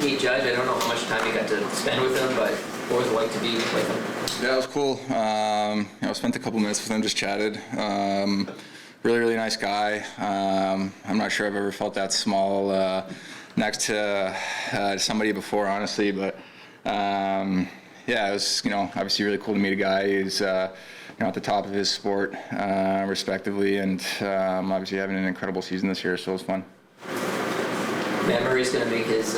meet Judge. I don't know how much time you got to spend with him, but what was it like to be with him? Yeah, it was cool. I spent a couple minutes with him, just chatted. Really nice guy. I'm not sure I've ever felt that small next to somebody before, honestly, but yeah, it was, obviously really cool to meet a guy who's, at the top of his sport, respectively, and obviously having an incredible season this year, so it was fun. Matt Murray's going to make his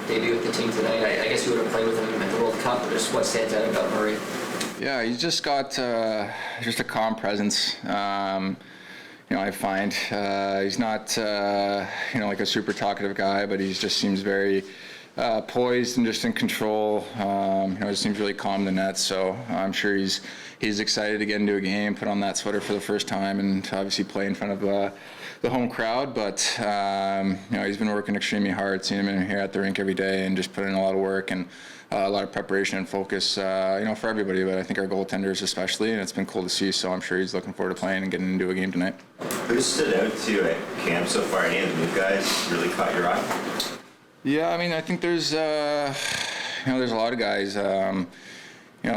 debut with the team tonight. I guess you would have played with him at the World Cup, but just what stands out about Murray? Yeah, he's just got just a calm presence. I find he's not, like a super talkative guy, but he just seems very poised and just in control. He seems really calm in the net, so I'm sure he's excited to get into a game, put on that sweater for the first time, and obviously play in front of the home crowd. But he's been working extremely hard. Seen him in here at the rink every day, and just put in a lot of work and a lot of preparation and focus, for everybody. But I think our goaltenders especially, and it's been cool to see. So I'm sure he's looking forward to playing and getting into a game tonight. Who stood out to you at camp so far? Any of the new guys really caught your eye? Yeah, I think there's there's a lot of guys.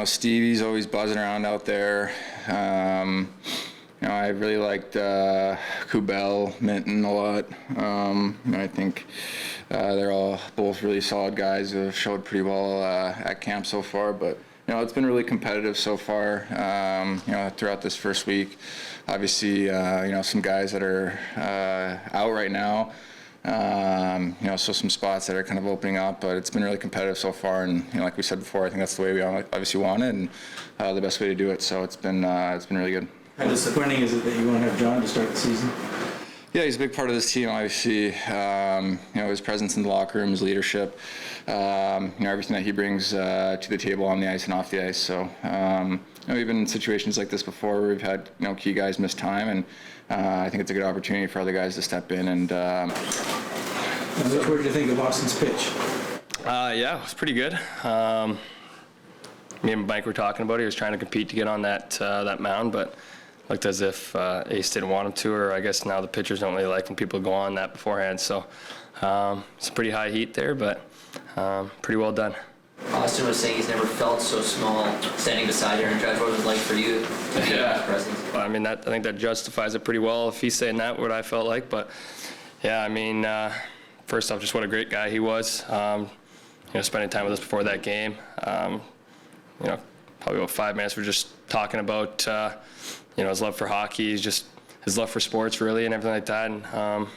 Stevie's always buzzing around out there. I really liked Kubel, Minton a lot. I think they're all both really solid guys who have showed pretty well at camp so far. But it's been really competitive so far. Throughout this first week, obviously, some guys that are out right now. So some spots that are kind of opening up, but it's been really competitive so far. And like we said before, I think that's the way we obviously want it, and the best way to do it. So it's been really good. How disappointing is it that you won't have John to start the season? Yeah, he's a big part of this team, obviously. His presence in the locker room, his leadership, everything that he brings to the table on the ice and off the ice. So, we've been in situations like this before where we've had, key guys miss time, and I think it's a good opportunity for other guys to step in. And what did you think of Auston's pitch? Yeah, it was pretty good. Me and Mike were talking about it. He was trying to compete to get on that mound, but looked as if Ace didn't want him to, or I guess now the pitchers don't really like when people go on that beforehand. So some pretty high heat there, but pretty well done. Auston was saying he's never felt so small standing beside Aaron Judge. What was it like for you to be in that presence? I think that justifies it pretty well if he's saying that, what I felt like. But, yeah, first off, just what a great guy he was. Spending time with us before that game. Probably about 5 minutes we're just talking about, his love for hockey, his love for sports, really, and everything like that. And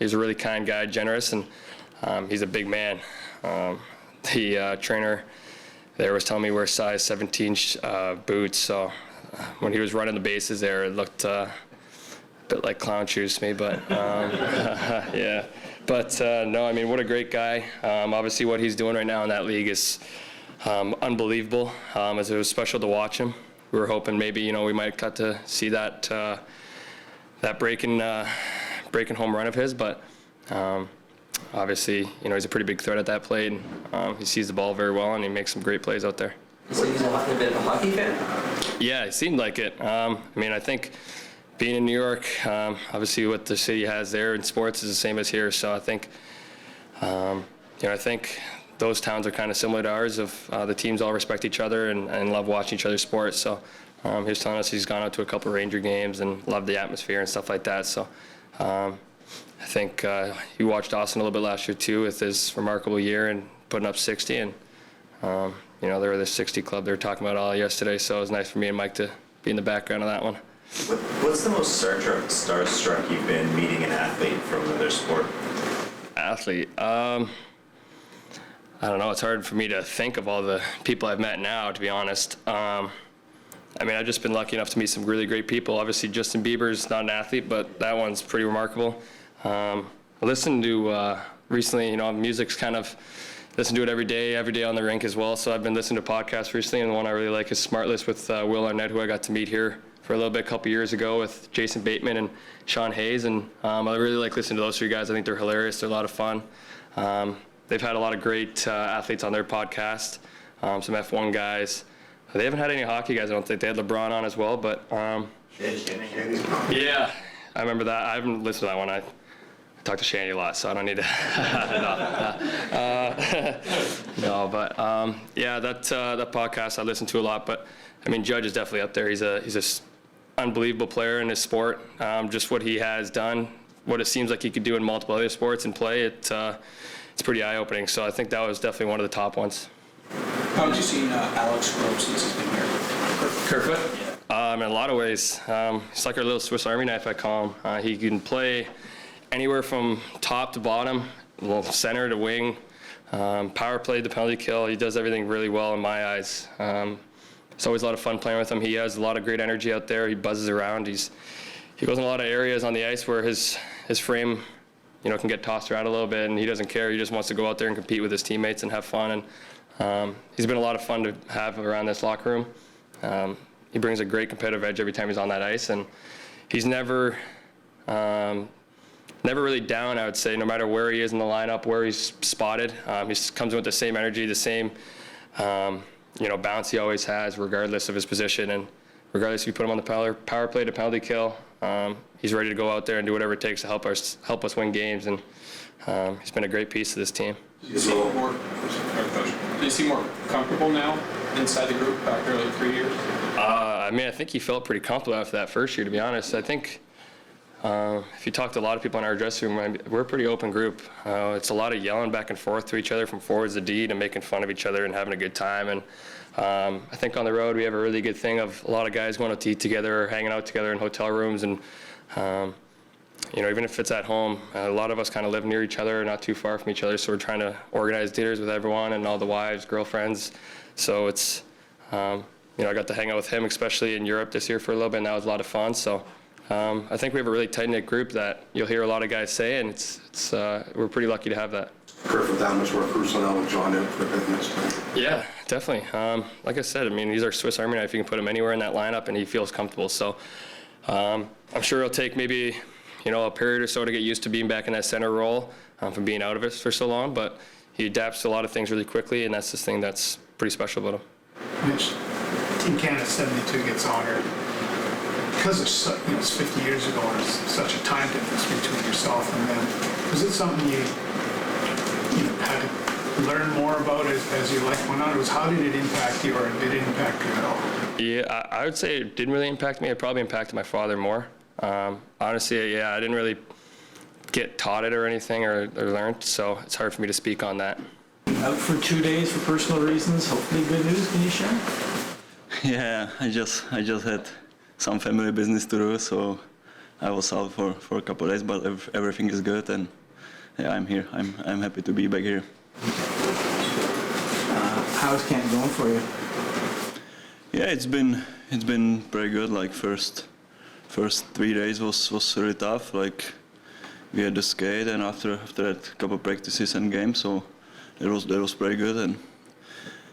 he's a really kind guy, generous, and he's a big man. The trainer there was telling me we're size 17 boots, so when he was running the bases there, it looked a bit like clown shoes to me, but yeah. But no, what a great guy. Obviously what he's doing right now in that league is unbelievable. It was special to watch him. We were hoping maybe, we might got to see that breaking home run of his, but obviously, he's a pretty big threat at that plate, and he sees the ball very well, and he makes some great plays out there. So he's a bit of a hockey fan? Yeah, it seemed like it. I think being in New York, obviously what the city has there in sports is the same as here, so I think, I think those towns are kind of similar to ours, of the teams all respect each other and love watching each other's sports. So he was telling us he's gone out to a couple of Ranger games and loved the atmosphere and stuff like that. So I think he watched Auston a little bit last year too with his remarkable year and putting up 60. And they were the 60 club they were talking about all yesterday. So it was nice for me and Mike to be in the background of that one. What's the most starstruck you've been meeting an athlete from another sport? Athlete? I don't know. It's hard for me to think of all the people I've met now, to be honest. I've just been lucky enough to meet some really great people. Obviously, Justin Bieber's not an athlete, but that one's pretty remarkable. I listened to recently, music's kind of, listen to it every day on the rink as well. So I've been listening to podcasts recently, and the one I really like is Smart List with Will Arnett, who I got to meet here for a little bit a couple years ago with Jason Bateman and Sean Hayes. And I really like listening to those three guys. I think they're hilarious. They're a lot of fun. They've had a lot of great athletes on their podcast, some F1 guys. They haven't had any hockey guys, I don't think. They had LeBron on as well, but yeah, I remember that. I haven't listened to that one. I talk to Shandy a lot, so I don't need to. No, but yeah, that podcast I listen to a lot. But I mean, Judge is definitely up there. He's a unbelievable player in his sport. Just what he has done, what it seems like he could do in multiple other sports and play, it's pretty eye-opening. So I think that was definitely one of the top ones. How have you seen Alex grow since he's been here? Kerfoot? Yeah. In a lot of ways. He's like our little Swiss Army knife, I call him. He can play anywhere from top to bottom, well, center to wing, power play to penalty kill. He does everything really well in my eyes. It's always a lot of fun playing with him. He has a lot of great energy out there. He buzzes around. He goes in a lot of areas on the ice where his frame, can get tossed around a little bit, and he doesn't care. He just wants to go out there and compete with his teammates and have fun. And he's been a lot of fun to have around this locker room. He brings a great competitive edge every time he's on that ice, and he's never really down, I would say, no matter where he is in the lineup, where he's spotted. He comes in with the same energy, the same bounce he always has, regardless of his position, and regardless if you put him on the power play to penalty kill, he's ready to go out there and do whatever it takes to help us win games, and he's been a great piece of this team. Do you seem more comfortable now inside the group after like 3 years? I think he felt pretty comfortable after that first year, to be honest. I think if you talk to a lot of people in our dressing room, we're a pretty open group. It's a lot of yelling back and forth to each other from forwards to D and making fun of each other and having a good time. And I think on the road we have a really good thing of a lot of guys going out to eat together or hanging out together in hotel rooms. And, even if it's at home, a lot of us kind of live near each other, not too far from each other. So we're trying to organize dinners with everyone and all the wives, girlfriends. So it's, I got to hang out with him, especially in Europe this year for a little bit, and that was a lot of fun. So I think we have a really tight-knit group that you'll hear a lot of guys say, and we're pretty lucky to have that. Perfect, that much more personnel with John in for business. Yeah, definitely. Like I said, he's our Swiss Army knife. You can put him anywhere in that lineup, and he feels comfortable. So I'm sure it'll take maybe a period or so to get used to being back in that center role from being out of it for so long. But he adapts to a lot of things really quickly, and that's the thing that's pretty special about him. Mitch, Team Canada 72 gets honored because it's 50 years ago, and it's such a time difference between yourself and them. Was it something you had to learn more about as your life went on? How did it impact you, or did it impact you at all? Yeah, I would say it didn't really impact me. It probably impacted my father more. Honestly, I didn't really get taught it or anything or learned, so it's hard for me to speak on that. Out for 2 days for personal reasons. Hopefully good news. Can you share? Yeah, I just had some family business to do, so I was out for a couple of days, but everything is good, and yeah, I'm here. I'm happy to be back here. How's camp going for you? Yeah, it's been pretty good. Like first 3 days was really tough. Like we had to skate, and after that, a couple of practices and games, so that was pretty good. And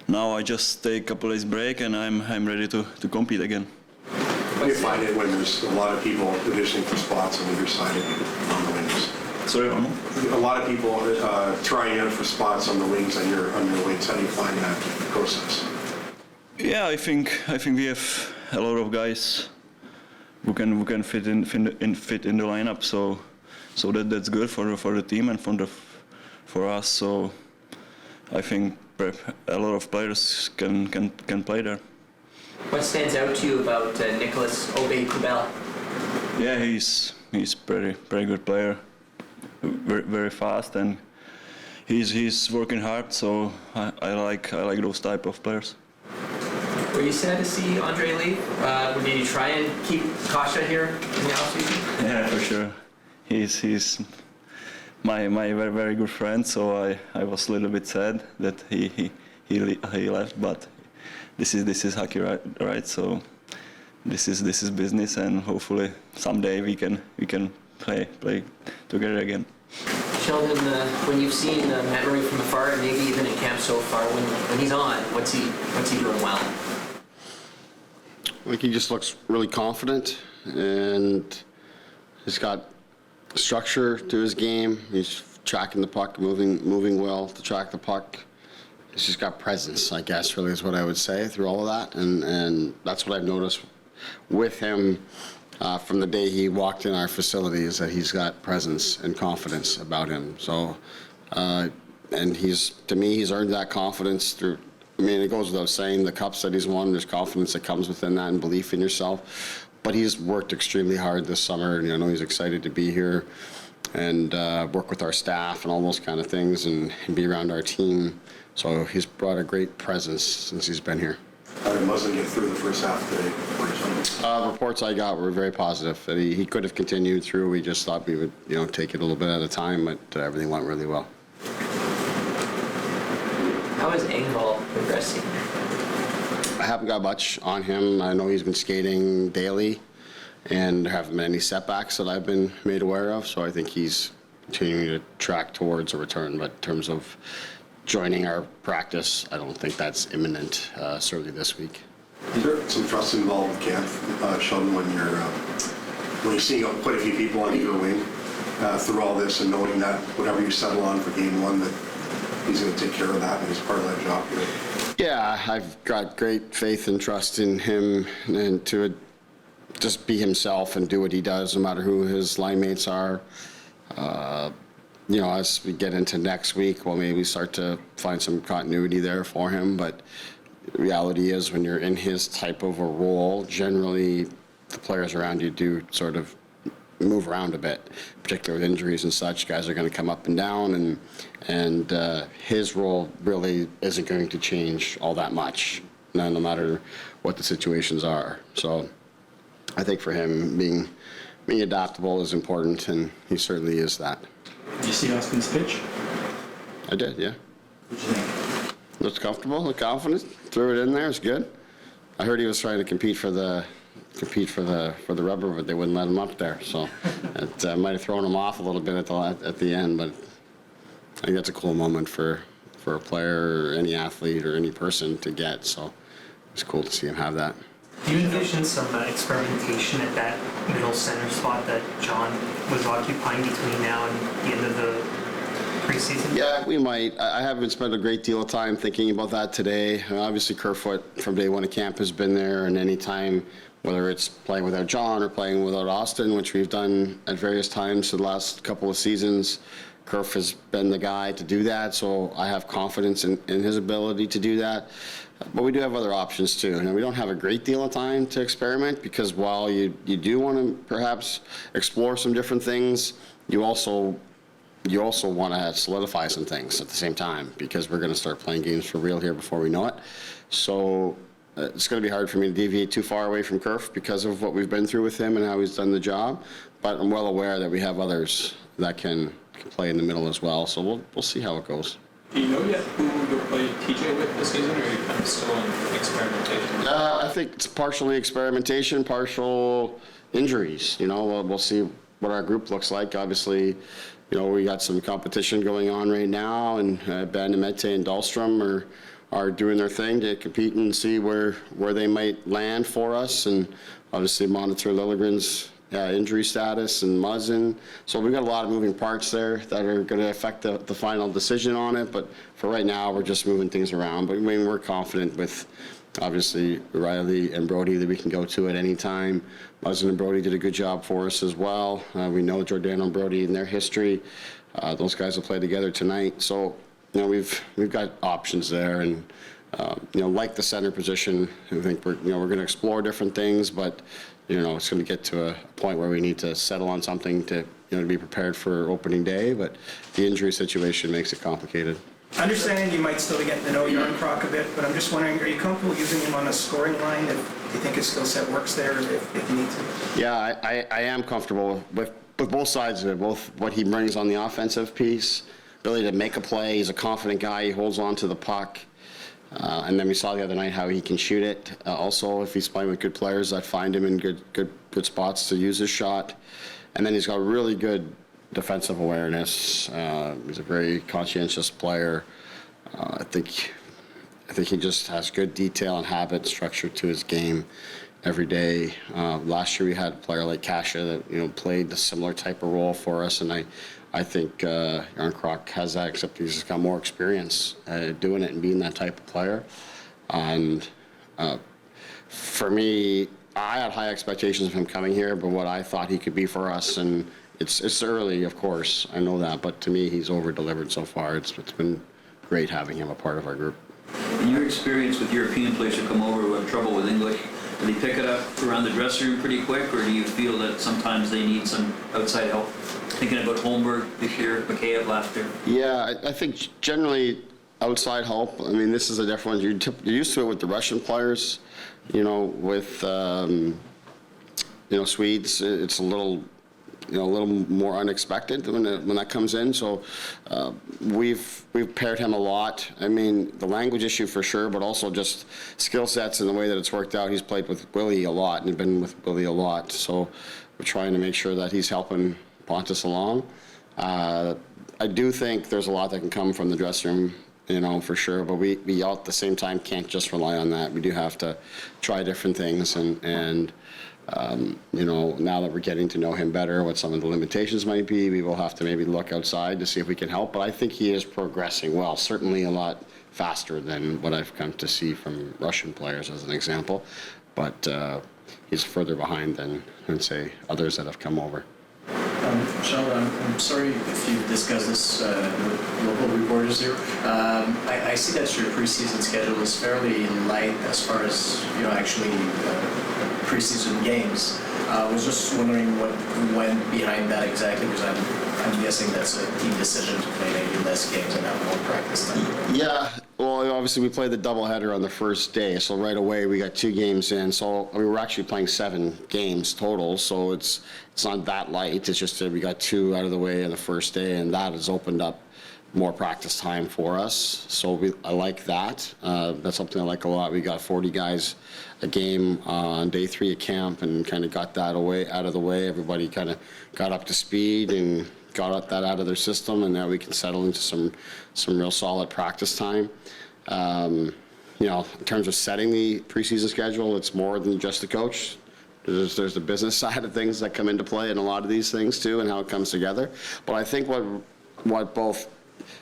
now I just take a couple of days break, and I'm ready to compete again. How do you find it when there's a lot of people auditioning for spots on either side of you on the wings? Sorry, Arno? A lot of people trying out for spots on the wings on your wings. How do you find that process? Yeah, I think we have a lot of guys who can fit in the lineup. So that's good for the team and for us. So I think a lot of players can play there. What stands out to you about Nicolas Aube-Kubel? Yeah, he's pretty good player, very fast, and he's working hard. So I like those type of players. Were you sad to see Andre leave? Did you try and keep Kasha here in the offseason? Yeah, for sure. He's my very, very good friend, so I was a little bit sad that he left, but this is hockey, right? So this is business, and hopefully someday we can play together again. Sheldon, when you've seen Matt Murray from afar, and maybe even in camp so far, when he's on, what's he doing well? I think he just looks really confident, and he's got structure to his game. He's tracking the puck, moving well to track the puck. He's just got presence, I guess, really is what I would say through all of that, and that's what I've noticed with him from the day he walked in our facility, is that he's got presence and confidence about him. So and to me, he's earned that confidence through. I mean, it goes without saying, the cups that he's won, there's confidence that comes within that and belief in yourself. But he's worked extremely hard this summer, and I know he's excited to be here and work with our staff and all those kind of things and be around our team. So he's brought a great presence since he's been here. How did Muzzin get through the first half today? Reports I got were very positive. That he could have continued through. We just thought we would, take it a little bit at a time, but everything went really well. How is Engvall progressing? I haven't got much on him. I know he's been skating daily, and there haven't been any setbacks that I've been made aware of. So I think he's continuing to track towards a return. But in terms of joining our practice, I don't think that's imminent, certainly this week. Is there some trust involved with Kampf, Sheldon, when you're seeing quite a few people on either wing through all this and knowing that whatever you settle on for game one, that he's going to take care of that and he's part of that job here? Yeah, I've got great faith and trust in him and to just be himself and do what he does no matter who his line mates are. As we get into next week, well, maybe we start to find some continuity there for him. But the reality is when you're in his type of a role, generally the players around you do sort of move around a bit, particularly with injuries and such. Guys are going to come up and down, and his role really isn't going to change all that much, no matter what the situations are. So I think for him, being adaptable is important, and he certainly is that. Did you see Auston's pitch? I did, yeah. What did you think? Looked comfortable, looked confident, threw it in there, it's good. I heard he was trying to compete for the rubber, but they wouldn't let him up there. So it might have thrown him off a little bit at the end, but I think that's a cool moment for a player or any athlete or any person to get. So it's cool to see him have that. Do you envision some experimentation at that middle center spot that John was occupying between now and the end of the preseason? Yeah, we might. I haven't spent a great deal of time thinking about that today. Obviously, Kerfoot from day one of camp has been there, and any time, whether it's playing without John or playing without Auston, which we've done at various times for the last couple of seasons, Kerf has been the guy to do that, so I have confidence in his ability to do that. But we do have other options too. We don't have a great deal of time to experiment because while you do want to perhaps explore some different things, you also want to solidify some things at the same time because we're going to start playing games for real here before we know it. So it's going to be hard for me to deviate too far away from Kerf because of what we've been through with him and how he's done the job. But I'm well aware that we have others that can play in the middle as well. So we'll see how it goes. Do you know yet who you'll play TJ with this season, or are you kind of still in experimentation? I think it's partially experimentation, partial injuries. We'll see what our group looks like. Obviously, we got some competition going on right now, and Ben, Mete, and Dahlstrom are doing their thing to compete and see where they might land for us, and obviously monitor Liljegren's injury status and Muzzin. So we've got a lot of moving parts there that are going to affect the final decision on it. But for right now, we're just moving things around. But we're confident with, obviously, Riley and Brody that we can go to at any time. Muzzin and Brody did a good job for us as well. We know Giordano and Brody in their history. Those guys will play together tonight. So, we've got options there. And, like the center position, I think we're going to explore different things, but it's going to get to a point where we need to settle on something to be prepared for opening day, but the injury situation makes it complicated. I understand you might still be getting to know Yarncroc a bit, but I'm just wondering, are you comfortable using him on a scoring line if you think his skill set works there, if you need to? Yeah, I am comfortable with both sides of it, both what he brings on the offensive piece, ability to make a play. He's a confident guy. He holds on to the puck. And then we saw the other night how he can shoot it. Also, if he's playing with good players that find him in good spots to use his shot. And then he's got really good defensive awareness. He's a very conscientious player. I think he just has good detail and habit structure to his game every day. Last year we had a player like Kasha that played a similar type of role for us, and I think Yarncroc has that, except he's just got more experience doing it and being that type of player. And for me, I had high expectations of him coming here, but what I thought he could be for us and it's early, of course, I know that, but to me, he's over-delivered so far. It's been great having him a part of our group. In your experience with European players who come over who have trouble with English, do they pick it up around the dressing room pretty quick, or do you feel that sometimes they need some outside help? Thinking about Holmberg this year, McKayev last year. Yeah, I think generally outside help. I mean, this is a different one. You're used to it with the Russian players, with Swedes. It's a little more unexpected when that comes in. So we've paired him a lot. I mean, the language issue for sure, but also just skill sets and the way that it's worked out. He's played with Willie a lot, and he's been with Willie a lot. So we're trying to make sure that he's helping Pontus along. I do think there's a lot that can come from the dressing room, for sure. But we all at the same time can't just rely on that. We do have to try different things and now that we're getting to know him better, what some of the limitations might be, we will have to maybe look outside to see if we can help. But I think he is progressing well, certainly a lot faster than what I've come to see from Russian players, as an example. But he's further behind than say, others that have come over. Sheldon, I'm sorry if you've discussed this with local reporters here. I see that your preseason schedule is fairly light as far as actually preseason games. I was just wondering what went behind that exactly, because I'm guessing that's a team decision to play maybe less games and have more practice time. Yeah, well, obviously we played the doubleheader on the first day, so right away we got 2 games in. So we were actually playing 7 games total, so it's not that light. It's just that we got 2 out of the way on the first day, and that has opened up more practice time for us. So I like that. That's something I like a lot. We got 40 guys a game on day 3 of camp, and kind of got that out of the way. Everybody kind of got up to speed and got that out of their system, and now we can settle into some real solid practice time. In terms of setting the preseason schedule, it's more than just the coach. There's the business side of things that come into play in a lot of these things too, and how it comes together. But I think what both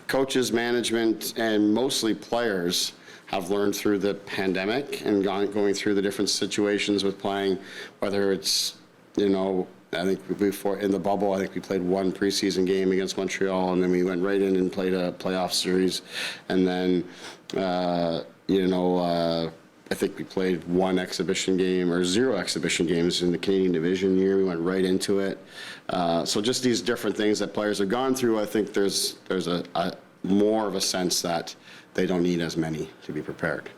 coaches, management, and mostly players have learned through the pandemic and going through the different situations with playing, whether it's, I think before in the bubble, I think we played 1 preseason game against Montreal, and then we went right in and played a playoff series. And then, I think we played 1 exhibition game or 0 exhibition games in the Canadian division year. We went right into it. So just these different things that players have gone through, I think there's a more of a sense that they don't need as many to be prepared.